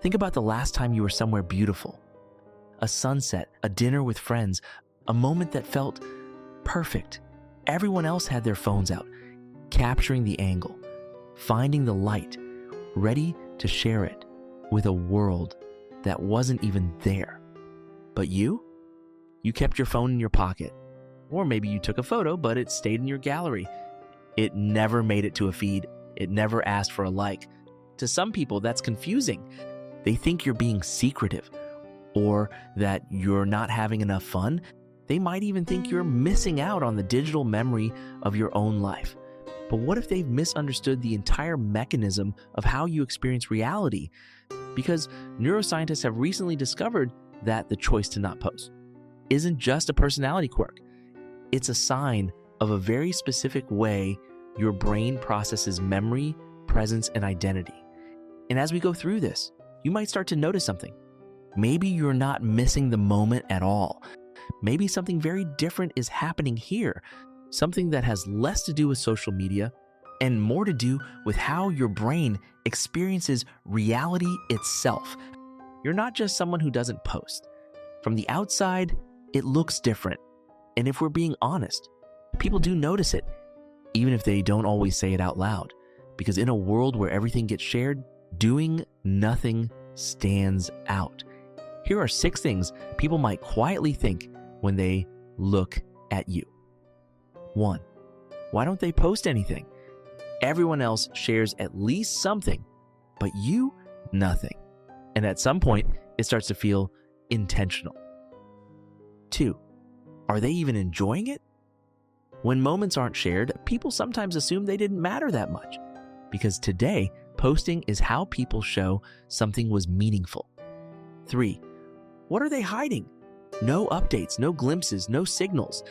Think about the last time you were somewhere beautiful. A sunset, a dinner with friends, a moment that felt perfect. Everyone else had their phones out, capturing the angle, finding the light, ready to share it with a world that wasn't even there. But you kept your phone in your pocket. Or maybe you took a photo, but it stayed in your gallery. It never made it to a feed. It never asked for a like. To some people, that's confusing. They think you're being secretive or that you're not having enough fun. They might even think you're missing out on the digital memory of your own life. But what if they've misunderstood the entire mechanism of how you experience reality? Because neuroscientists have recently discovered that the choice to not post isn't just a personality quirk. It's a sign of a very specific way your brain processes memory, presence, and identity. And as we go through this, you might start to notice something. Maybe you're not missing the moment at all. Maybe something very different is happening here, something that has less to do with social media and more to do with how your brain experiences reality itself. You're not just someone who doesn't post. From the outside, it looks different. And if we're being honest, people do notice it, even if they don't always say it out loud. Because in a world where everything gets shared, doing nothing stands out. Here are 6 things people might quietly think when they look at you. 1. Why don't they post anything? Everyone else shares at least something, but you, nothing. And at some point, it starts to feel intentional. 2. Are they even enjoying it? When moments aren't shared, people sometimes assume they didn't matter that much. Because today, posting is how people show something was meaningful. 3. What are they hiding? No updates, no glimpses, no signals.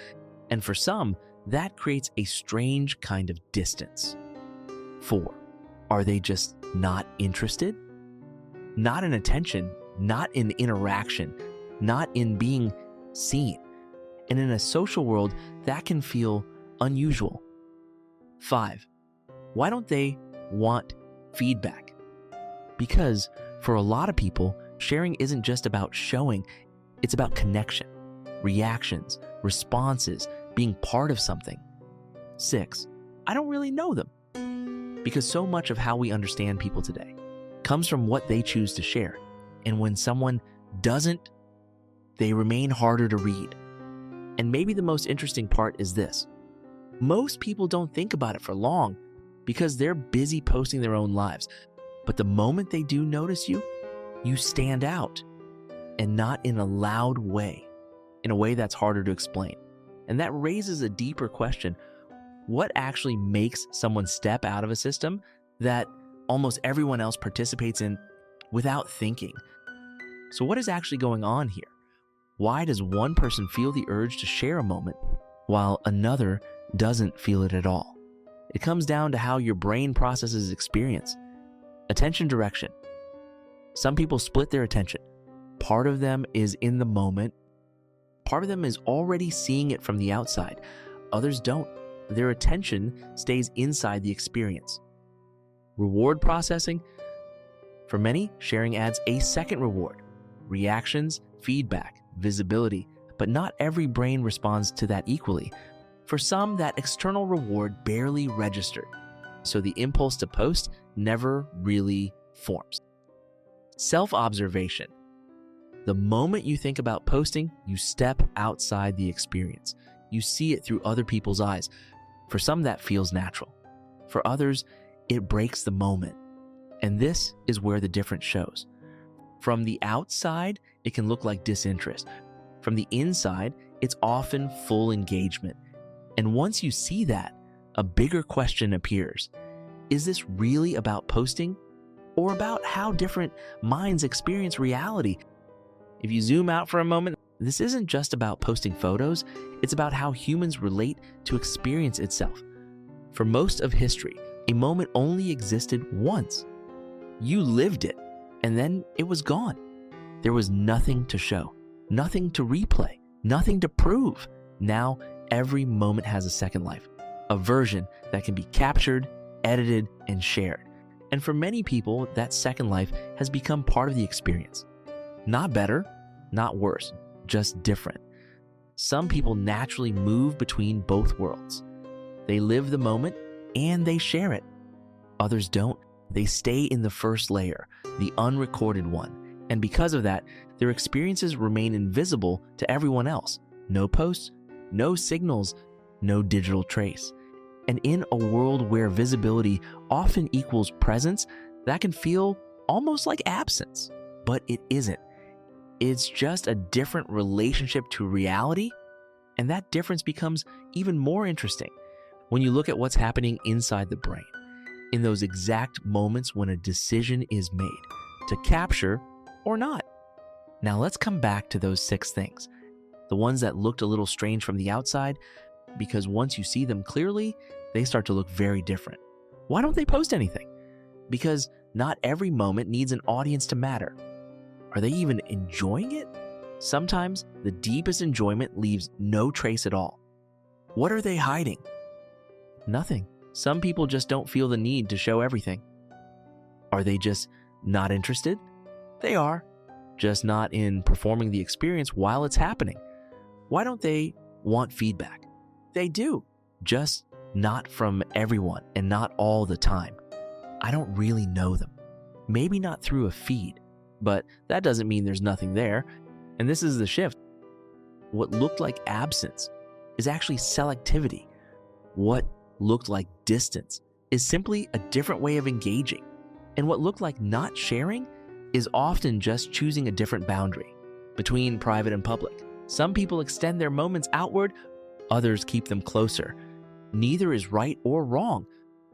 And for some, that creates a strange kind of distance. 4. Are they just not interested? Not in attention, not in interaction, not in being seen. And in a social world, that can feel unusual. 5. Why don't they want feedback? Because for a lot of people, sharing isn't just about showing, it's about connection, reactions, responses, being part of something. 6. I don't really know them. Because so much of how we understand people today comes from what they choose to share. And when someone doesn't, they remain harder to read. And maybe the most interesting part is this. Most people don't think about it for long because they're busy posting their own lives. But the moment they do notice you, you stand out. And not in a loud way, in a way that's harder to explain. And that raises a deeper question. What actually makes someone step out of a system that almost everyone else participates in without thinking? So what is actually going on here? Why does one person feel the urge to share a moment while another doesn't feel it at all? It comes down to how your brain processes experience. Attention direction. Some people split their attention. Part of them is in the moment. Part of them is already seeing it from the outside. Others don't. Their attention stays inside the experience. Reward processing. For many, sharing adds a second reward. Reactions, feedback, visibility. But not every brain responds to that equally. For some, that external reward barely registered. So the impulse to post never really forms. Self-observation. The moment you think about posting, you step outside the experience. You see it through other people's eyes. For some, that feels natural. For others, it breaks the moment. And this is where the difference shows. From the outside, it can look like disinterest. From the inside, it's often full engagement. And once you see that, a bigger question appears. Is this really about posting? Or about how different minds experience reality? If you zoom out for a moment, this isn't just about posting photos, it's about how humans relate to experience itself. For most of history, a moment only existed once. You lived it, and then it was gone. There was nothing to show, nothing to replay, nothing to prove. Now, every moment has a second life, a version that can be captured, edited, and shared. And for many people, that second life has become part of the experience. Not better, not worse, just different. Some people naturally move between both worlds. They live the moment and they share it. Others don't. They stay in the first layer, the unrecorded one. And because of that, their experiences remain invisible to everyone else. No posts, no signals, no digital trace. And in a world where visibility often equals presence, that can feel almost like absence. But it isn't. It's just a different relationship to reality, and that difference becomes even more interesting when you look at what's happening inside the brain, in those exact moments when a decision is made, to capture or not. Now let's come back to those 6 things, the ones that looked a little strange from the outside, because once you see them clearly, they start to look very different. Why don't they post anything? Because not every moment needs an audience to matter. Are they even enjoying it? Sometimes the deepest enjoyment leaves no trace at all. What are they hiding? Nothing. Some people just don't feel the need to show everything. Are they just not interested? They are, just not in performing the experience while it's happening. Why don't they want feedback? They do, just not from everyone and not all the time. I don't really know them. Maybe not through a feed, but that doesn't mean there's nothing there. And this is the shift. What looked like absence is actually selectivity. What looked like distance is simply a different way of engaging. And what looked like not sharing is often just choosing a different boundary between private and public. Some people extend their moments outward, others keep them closer. Neither is right or wrong,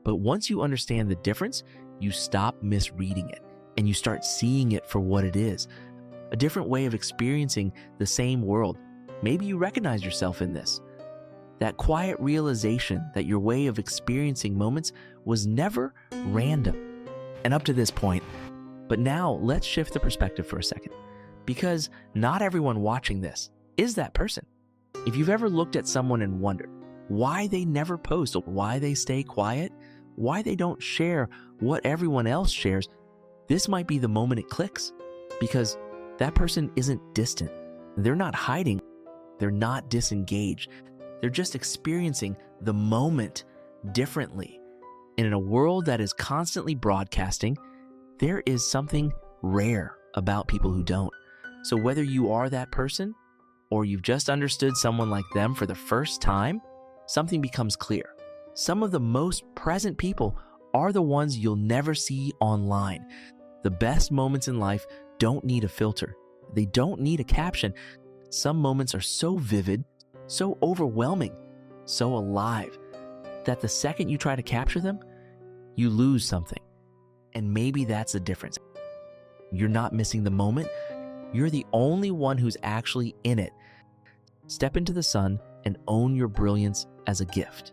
but once you understand the difference, you stop misreading it and you start seeing it for what it is, a different way of experiencing the same world. Maybe you recognize yourself in this. That quiet realization that your way of experiencing moments was never random. And up to this point, but now let's shift the perspective for a second, because not everyone watching this is that person. If you've ever looked at someone and wondered why they never post, or why they stay quiet, why they don't share what everyone else shares, this might be the moment it clicks, because that person isn't distant. They're not hiding. They're not disengaged. They're just experiencing the moment differently. And in a world that is constantly broadcasting, there is something rare about people who don't. So whether you are that person or you've just understood someone like them for the first time, something becomes clear. Some of the most present people are the ones you'll never see online. The best moments in life don't need a filter. They don't need a caption. Some moments are so vivid, so overwhelming, so alive, that the second you try to capture them, you lose something. And maybe that's the difference. You're not missing the moment. You're the only one who's actually in it. Step into the sun and own your brilliance as a gift.